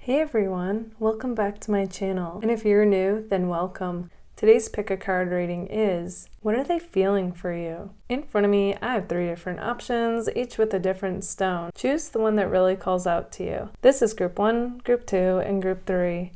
Hey everyone, welcome back to my channel. And if you're new, then welcome. Today's pick a card reading is, what are they feeling for you? In front of me, I have 3 different options, each with a different stone. Choose the one that really calls out to you. This is group 1, group 2, and group 3.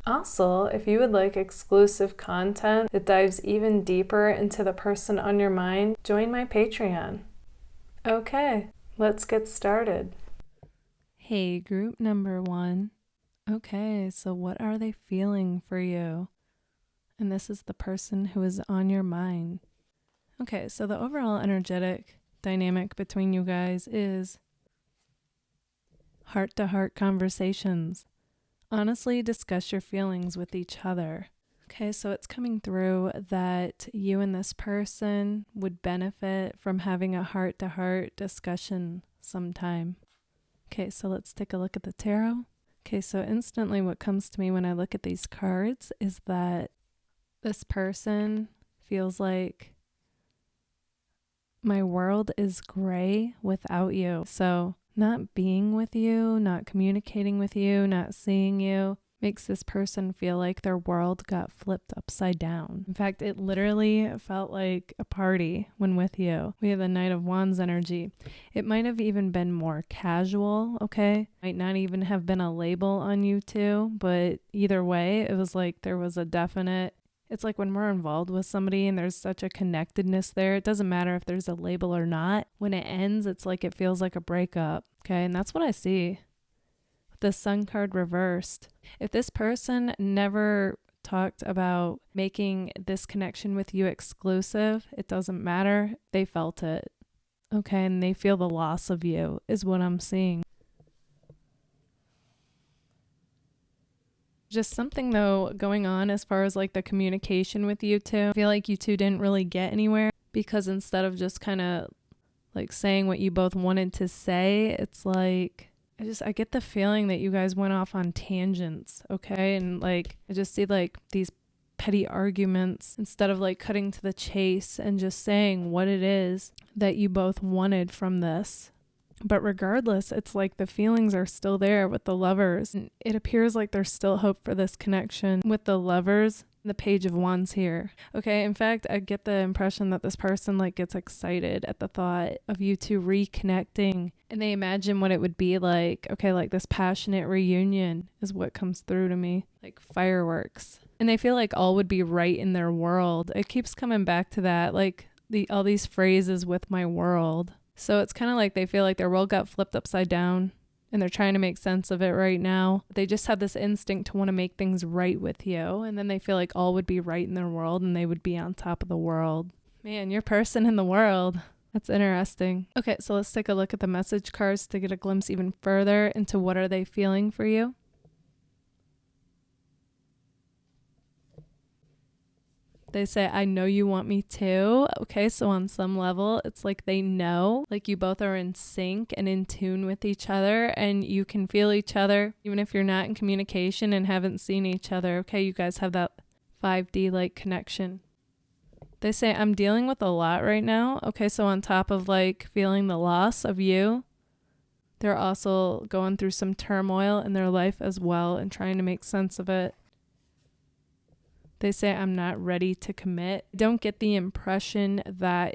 Also, if you would like exclusive content that dives even deeper into the person on your mind, join my Patreon. Okay, let's get started. Hey, group number 1. Okay, so what are they feeling for you? And this is the person who is on your mind. Okay, so the overall energetic dynamic between you guys is heart-to-heart conversations. Honestly, discuss your feelings with each other. Okay, so it's coming through that you and this person would benefit from having a heart-to-heart discussion sometime. Okay, so let's take a look at the tarot. Okay, so instantly what comes to me when I look at these cards is that this person feels like my world is gray without you. So not being with you, not communicating with you, not seeing you makes this person feel like their world got flipped upside down. In fact, it literally felt like a party when with you. We have the Knight of Wands energy. It might have even been more casual, okay? Might not even have been a label on you two, but either way, it was like there was a definite. It's like when we're involved with somebody and there's such a connectedness there, it doesn't matter if there's a label or not. When it ends, it's like it feels like a breakup, okay? And that's what I see. The Sun card reversed. If this person never talked about making this connection with you exclusive, it doesn't matter. They felt it. Okay, and they feel the loss of you is what I'm seeing. Just something though going on as far as like the communication with you two. I feel like you two didn't really get anywhere because instead of just kind of like saying what you both wanted to say, it's like I get the feeling that you guys went off on tangents, okay? And like, I just see like these petty arguments instead of like cutting to the chase and just saying what it is that you both wanted from this. But regardless, it's like the feelings are still there with the lovers. And it appears like there's still hope for this connection with the lovers. The Page of Wands here. Okay, in fact, I get the impression that this person like gets excited at the thought of you two reconnecting and they imagine what it would be like. Okay, like this passionate reunion is what comes through to me, like fireworks. And they feel like all would be right in their world. It keeps coming back to that, like all these phrases with my world. So it's kind of like they feel like their world got flipped upside down and they're trying to make sense of it right now. They just have this instinct to want to make things right with you. And then they feel like all would be right in their world and they would be on top of the world. Man, your person in the world. That's interesting. Okay, so let's take a look at the message cards to get a glimpse even further into what are they feeling for you. They say, I know you want me too. Okay, so on some level, it's like they know, like you both are in sync and in tune with each other and you can feel each other, even if you're not in communication and haven't seen each other. Okay, you guys have that 5D like connection. They say, I'm dealing with a lot right now. Okay, so on top of like feeling the loss of you, they're also going through some turmoil in their life as well and trying to make sense of it. They say, I'm not ready to commit. Don't get the impression that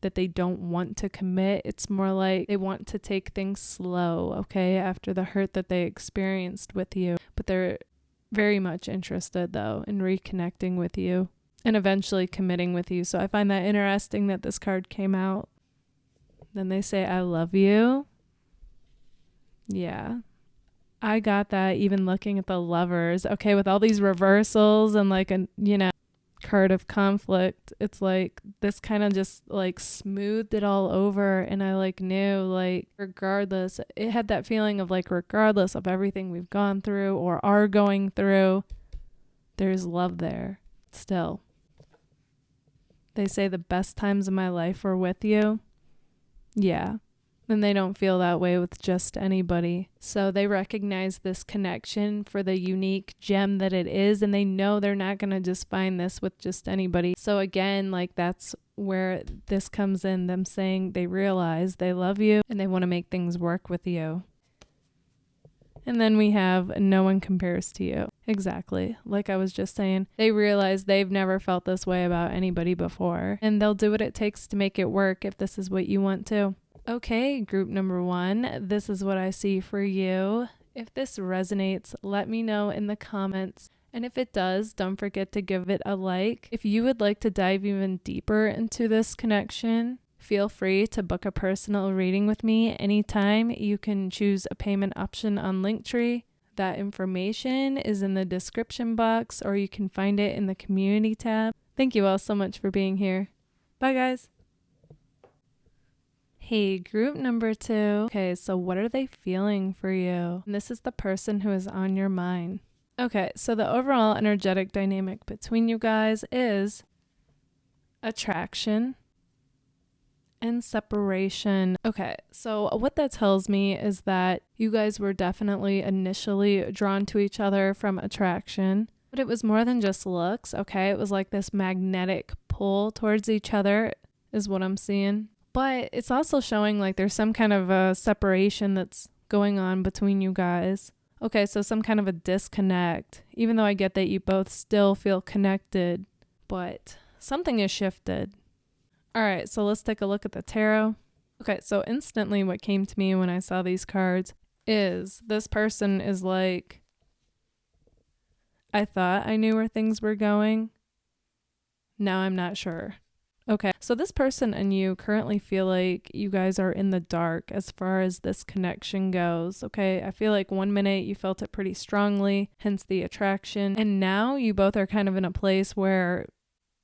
they don't want to commit. It's more like they want to take things slow, okay, after the hurt that they experienced with you. But they're very much interested, though, in reconnecting with you and eventually committing with you. So I find that interesting that this card came out. Then they say, I love you. Yeah. I got that even looking at the lovers. Okay, with all these reversals and like a, card of conflict, it's like this kind of just like smoothed it all over. And I like knew like regardless, it had that feeling of like regardless of everything we've gone through or are going through, there's love there still. They say the best times of my life were with you. Yeah. And they don't feel that way with just anybody. So they recognize this connection for the unique gem that it is, and they know they're not going to just find this with just anybody. So again, like that's where this comes in, them saying they realize they love you and they want to make things work with you. And then we have no one compares to you. Exactly. Like I was just saying, they realize they've never felt this way about anybody before, and they'll do what it takes to make it work if this is what you want to. Okay, group number 1, this is what I see for you. If this resonates, let me know in the comments. And if it does, don't forget to give it a like. If you would like to dive even deeper into this connection, feel free to book a personal reading with me anytime. You can choose a payment option on Linktree. That information is in the description box, or you can find it in the community tab. Thank you all so much for being here. Bye, guys. Hey, group number 2. Okay, so what are they feeling for you? And this is the person who is on your mind. Okay, so the overall energetic dynamic between you guys is attraction and separation. Okay, so what that tells me is that you guys were definitely initially drawn to each other from attraction, but it was more than just looks, okay? It was like this magnetic pull towards each other is what I'm seeing. But it's also showing like there's some kind of a separation that's going on between you guys. Okay, so some kind of a disconnect, even though I get that you both still feel connected, but something has shifted. All right, so let's take a look at the tarot. Okay, so instantly what came to me when I saw these cards is this person is like, I thought I knew where things were going. Now I'm not sure. Okay, so this person and you currently feel like you guys are in the dark as far as this connection goes. Okay, I feel like one minute you felt it pretty strongly, hence the attraction. And now you both are kind of in a place where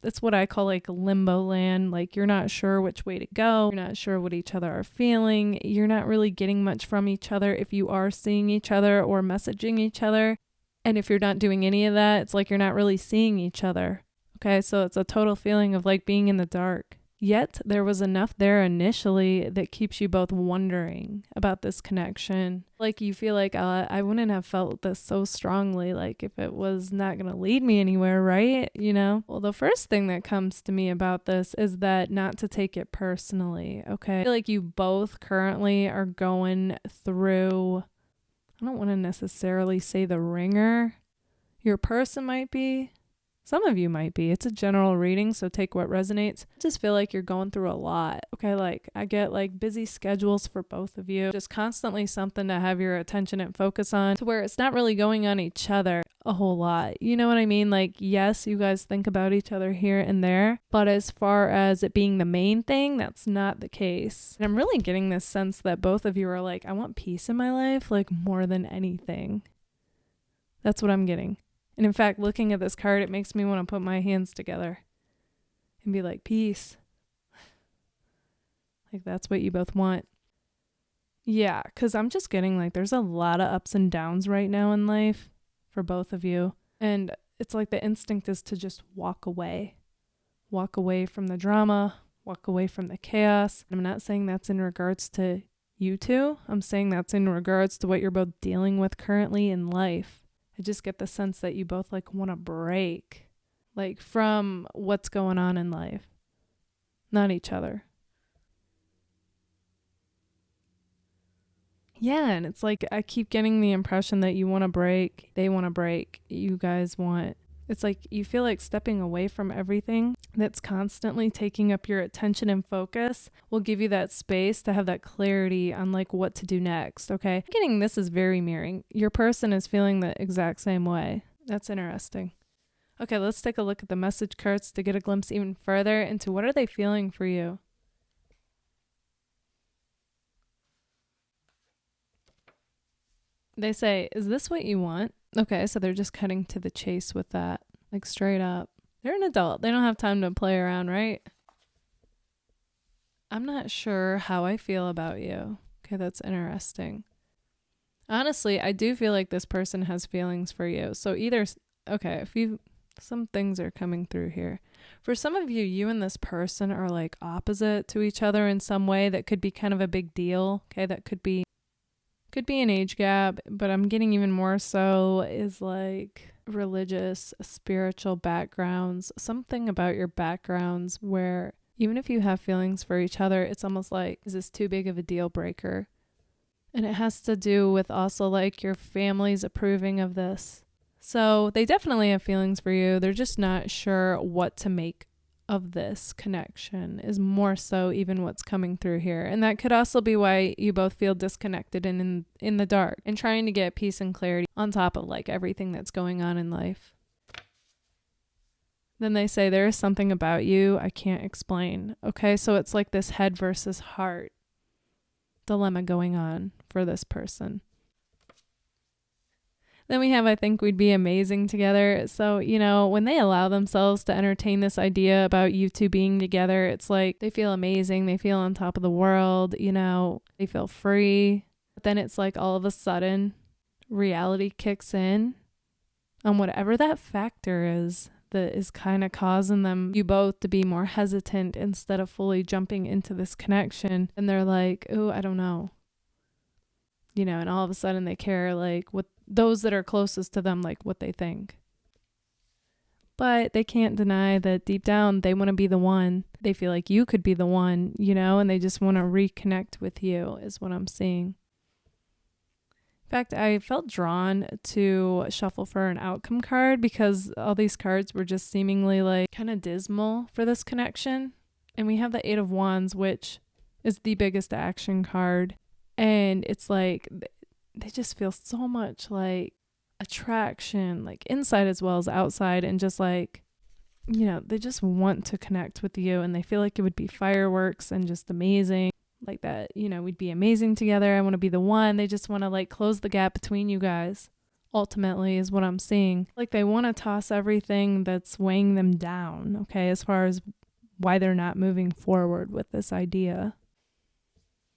it's what I call like limbo land. Like you're not sure which way to go. You're not sure what each other are feeling. You're not really getting much from each other if you are seeing each other or messaging each other. And if you're not doing any of that, it's like you're not really seeing each other. Okay, so it's a total feeling of like being in the dark. Yet there was enough there initially that keeps you both wondering about this connection. Like you feel like I wouldn't have felt this so strongly like if it was not going to lead me anywhere, right? You know? Well, the first thing that comes to me about this is that not to take it personally, okay? I feel like you both currently are going through, I don't want to necessarily say the ringer. Your person might be. Some of you might be. It's a general reading, so take what resonates. I just feel like you're going through a lot. Okay, like I get like busy schedules for both of you. Just constantly something to have your attention and focus on to where it's not really going on each other a whole lot. You know what I mean? Like, yes, you guys think about each other here and there, but as far as it being the main thing, that's not the case. And I'm really getting this sense that both of you are like, I want peace in my life, like more than anything. That's what I'm getting. And in fact, looking at this card, it makes me want to put my hands together and be like, peace. Like that's what you both want. Yeah, because I'm just getting like there's a lot of ups and downs right now in life for both of you. And it's like the instinct is to just walk away. Walk away from the drama, walk away from the chaos. I'm not saying that's in regards to you two. I'm saying that's in regards to what you're both dealing with currently in life. I just get the sense that you both like want to break like from what's going on in life, not each other. Yeah, and it's like I keep getting the impression that you want to break, they want to break, you guys want. It's like you feel like stepping away from everything that's constantly taking up your attention and focus will give you that space to have that clarity on like what to do next, okay? Getting this is very mirroring. Your person is feeling the exact same way. That's interesting. Okay, let's take a look at the message cards to get a glimpse even further into what are they feeling for you. They say, is this what you want? Okay, so they're just cutting to the chase with that, like straight up. They're an adult. They don't have time to play around, right? I'm not sure how I feel about you. Okay, that's interesting. Honestly, I do feel like this person has feelings for you. So either, okay, some things are coming through here. For some of you, you and this person are like opposite to each other in some way that could be kind of a big deal. Okay, that could be an age gap, but I'm getting even more so is like religious, spiritual backgrounds, something about your backgrounds where even if you have feelings for each other, it's almost like, is this too big of a deal breaker? And it has to do with also like your family's approving of this. So they definitely have feelings for you. They're just not sure what to make of this connection, is more so even what's coming through here. And that could also be why you both feel disconnected and in the dark and trying to get peace and clarity on top of like everything that's going on in life. Then they say there is something about you I can't explain. Okay, so it's like this head versus heart dilemma going on for this person. Then we have, I think we'd be amazing together. So, you know, when they allow themselves to entertain this idea about you two being together, it's like they feel amazing. They feel on top of the world, you know, they feel free. But then it's like all of a sudden reality kicks in on whatever that factor is that is kind of causing them, you both, to be more hesitant instead of fully jumping into this connection. And they're like, oh, I don't know. You know, and all of a sudden they care like what those that are closest to them, like what they think. But they can't deny that deep down they want to be the one. They feel like you could be the one, you know, and they just want to reconnect with you is what I'm seeing. In fact, I felt drawn to shuffle for an outcome card because all these cards were just seemingly like kind of dismal for this connection. And we have the Eight of Wands, which is the biggest action card. And it's like they just feel so much like attraction, like inside as well as outside, and just like, you know, they just want to connect with you and they feel like it would be fireworks and just amazing. Like that, you know, we'd be amazing together. I want to be the one. They just want to like close the gap between you guys, ultimately, is what I'm seeing. Like they want to toss everything that's weighing them down, okay, as far as why they're not moving forward with this idea.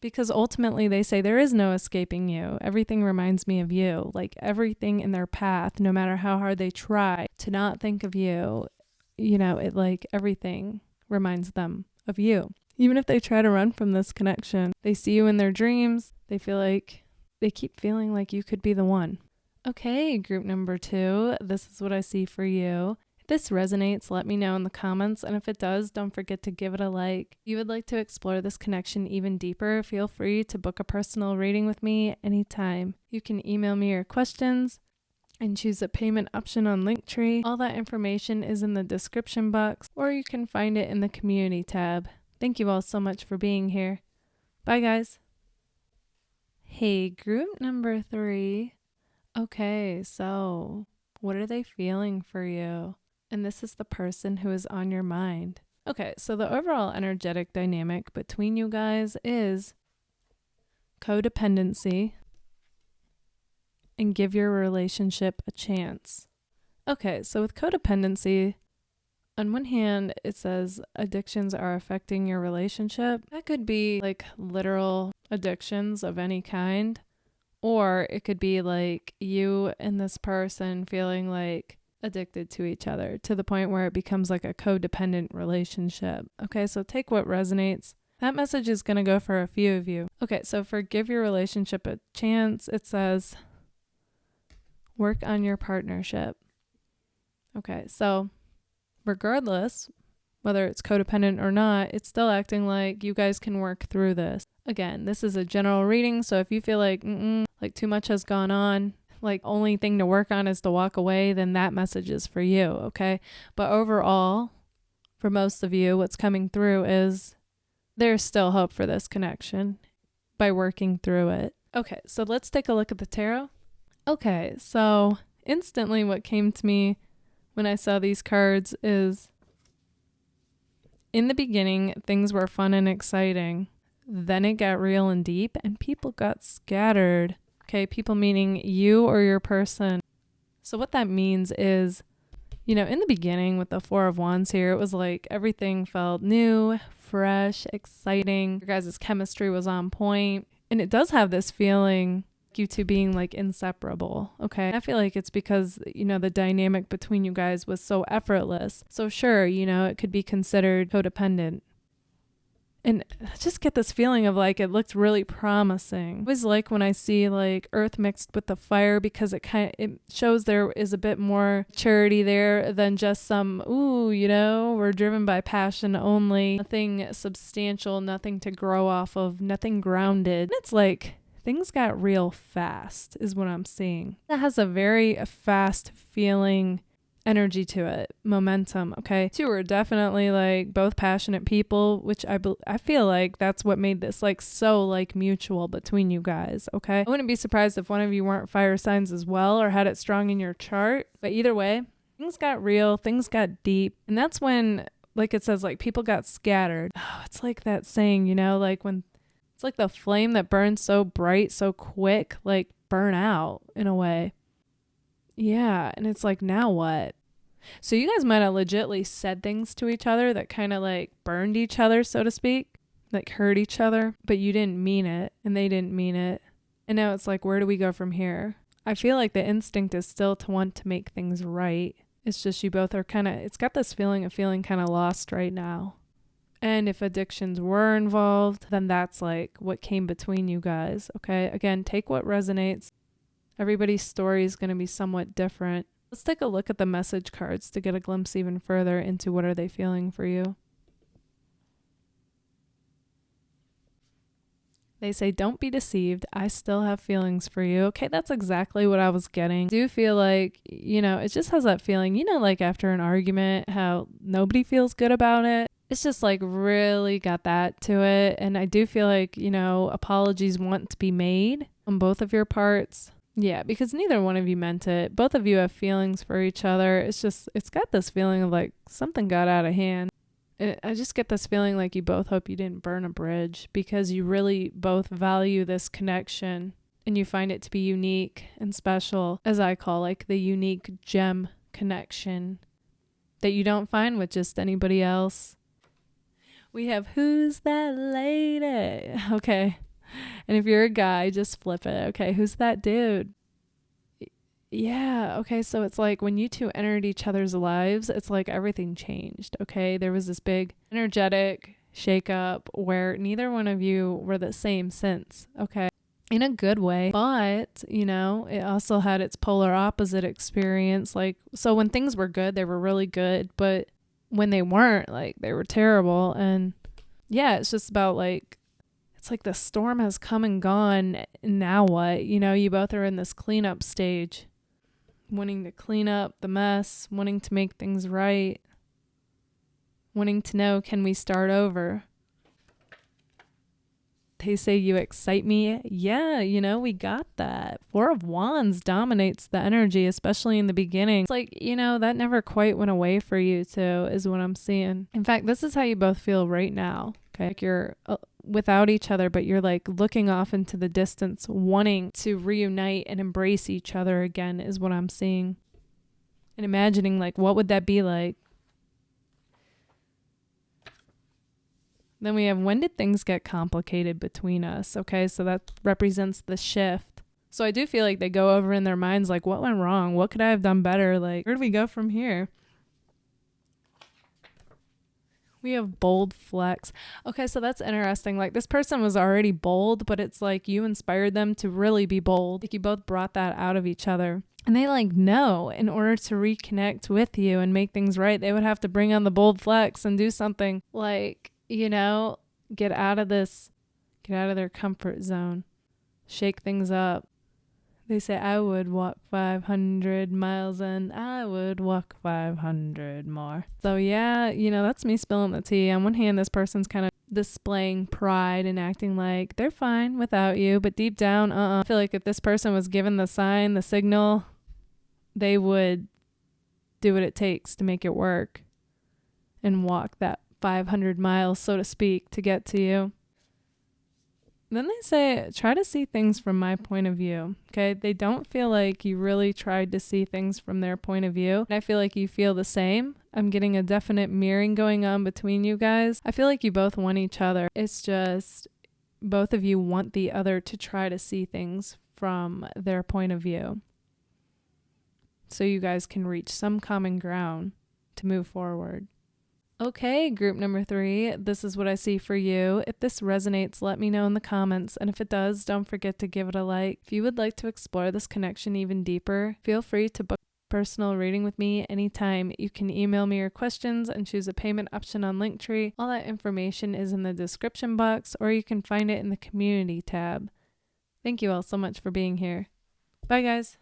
Because ultimately they say there is no escaping you. Everything reminds me of you. Like everything in their path, no matter how hard they try to not think of you, you know, it like everything reminds them of you. Even if they try to run from this connection, they see you in their dreams. They feel like they keep feeling like you could be the one. Okay, group number 2, this is what I see for you. If this resonates, let me know in the comments. And if it does, don't forget to give it a like. If you would like to explore this connection even deeper, feel free to book a personal reading with me anytime. You can email me your questions and choose a payment option on Linktree. All that information is in the description box, or you can find it in the community tab. Thank you all so much for being here. Bye, guys. Hey, group number 3. Okay, so what are they feeling for you? And this is the person who is on your mind. Okay, so the overall energetic dynamic between you guys is codependency and give your relationship a chance. Okay, so with codependency, on one hand, it says addictions are affecting your relationship. That could be like literal addictions of any kind, or it could be like you and this person feeling like addicted to each other to the point where it becomes like a codependent relationship. Okay, so take what resonates. That message is going to go for a few of you. Okay, so for give your relationship a chance, it says work on your partnership. Okay, so regardless, whether it's codependent or not, it's still acting like you guys can work through this. Again, this is a general reading, so if you feel like too much has gone on, like only thing to work on is to walk away, then that message is for you, okay? But overall, for most of you, what's coming through is there's still hope for this connection by working through it. Okay, so let's take a look at the tarot. Okay, so instantly what came to me when I saw these cards is, in the beginning, things were fun and exciting. Then it got real and deep and people got scattered. Okay, people meaning you or your person. So what that means is, you know, in the beginning with the Four of Wands here, it was like everything felt new, fresh, exciting. Your guys' chemistry was on point. And it does have this feeling you two being like inseparable. Okay, I feel like it's because, you know, the dynamic between you guys was so effortless. So sure, you know, it could be considered codependent. And I just get this feeling of like it looked really promising. I always like when I see like earth mixed with the fire, because it shows there is a bit more maturity there than just some, you know, we're driven by passion only. Nothing substantial, nothing to grow off of, nothing grounded. And it's like things got real fast is what I'm seeing. That has a very fast feeling energy to it, momentum. Okay, two are definitely like both passionate people, which I feel like that's what made this like so like mutual between you guys. Okay, I wouldn't be surprised if one of you weren't fire signs as well or had it strong in your chart, but either way, things got real, things got deep, and that's when, like it says, like people got scattered. Oh, it's like that saying, you know, like when it's like the flame that burns so bright so quick, like burn out in a way. Yeah, and it's like, now what? So you guys might have legitly said things to each other that kind of like burned each other, so to speak, like hurt each other, but you didn't mean it and they didn't mean it. And now it's like, where do we go from here? I feel like the instinct is still to want to make things right. It's just you both are it's got this feeling of feeling kind of lost right now. And if addictions were involved, then that's like what came between you guys. Okay, again, take what resonates. Everybody's story is going to be somewhat different. Let's take a look at the message cards to get a glimpse even further into what are they feeling for you. They say, don't be deceived. I still have feelings for you. Okay, that's exactly what I was getting. I do feel like, you know, it just has that feeling, you know, like after an argument, how nobody feels good about it. It's just like really got that to it. And I do feel like, you know, apologies want to be made on both of your parts. Yeah, because neither one of you meant it. Both of you have feelings for each other. It's just, it's got this feeling of like something got out of hand. I just get this feeling like you both hope you didn't burn a bridge because you really both value this connection and you find it to be unique and special, as I call like the unique gem connection that you don't find with just anybody else. We have who's that lady? Okay. And if you're a guy, just flip it. Okay, who's that dude? Yeah, okay, so it's like when you two entered each other's lives, it's like everything changed, okay? There was this big energetic shakeup where neither one of you were the same since, okay? In a good way, but, you know, it also had its polar opposite experience. Like, so when things were good, they were really good, but when they weren't, like, they were terrible. And yeah, it's just about like, it's like the storm has come and gone. Now what? You know, you both are in this cleanup stage, wanting to clean up the mess, wanting to make things right, wanting to know, can we start over? They say you excite me. Yeah, you know, we got that. Four of Wands dominates the energy, especially in the beginning. It's like, you know, that never quite went away for you two, is what I'm seeing. In fact, this is how you both feel right now. Okay, like you're without each other, but you're like looking off into the distance, wanting to reunite and embrace each other again, is what I'm seeing. And imagining like, what would that be like? Then we have, when did things get complicated between us? Okay, so that represents the shift. So I do feel like they go over in their minds like, what went wrong? What could I have done better? Like, where do we go from here? We have bold flex. Okay, so that's interesting. Like, this person was already bold, but it's like you inspired them to really be bold. Like, you both brought that out of each other. And they like, no, in order to reconnect with you and make things right, they would have to bring on the bold flex and do something like, you know, get out of their comfort zone, shake things up. They say, I would walk 500 miles and I would walk 500 more. So yeah, you know, that's me spilling the tea. On one hand, this person's kind of displaying pride and acting like they're fine without you, but deep down, I feel like if this person was given the sign, the signal, they would do what it takes to make it work and walk that 500 miles, so to speak, to get to you. Then they say, try to see things from my point of view. Okay. They don't feel like you really tried to see things from their point of view. And I feel like you feel the same. I'm getting a definite mirroring going on between you guys. I feel like you both want each other. It's just both of you want the other to try to see things from their point of view, so you guys can reach some common ground to move forward. Okay, group number 3, this is what I see for you. If this resonates, let me know in the comments. And if it does, don't forget to give it a like. If you would like to explore this connection even deeper, feel free to book a personal reading with me anytime. You can email me your questions and choose a payment option on Linktree. All that information is in the description box, or you can find it in the community tab. Thank you all so much for being here. Bye, guys.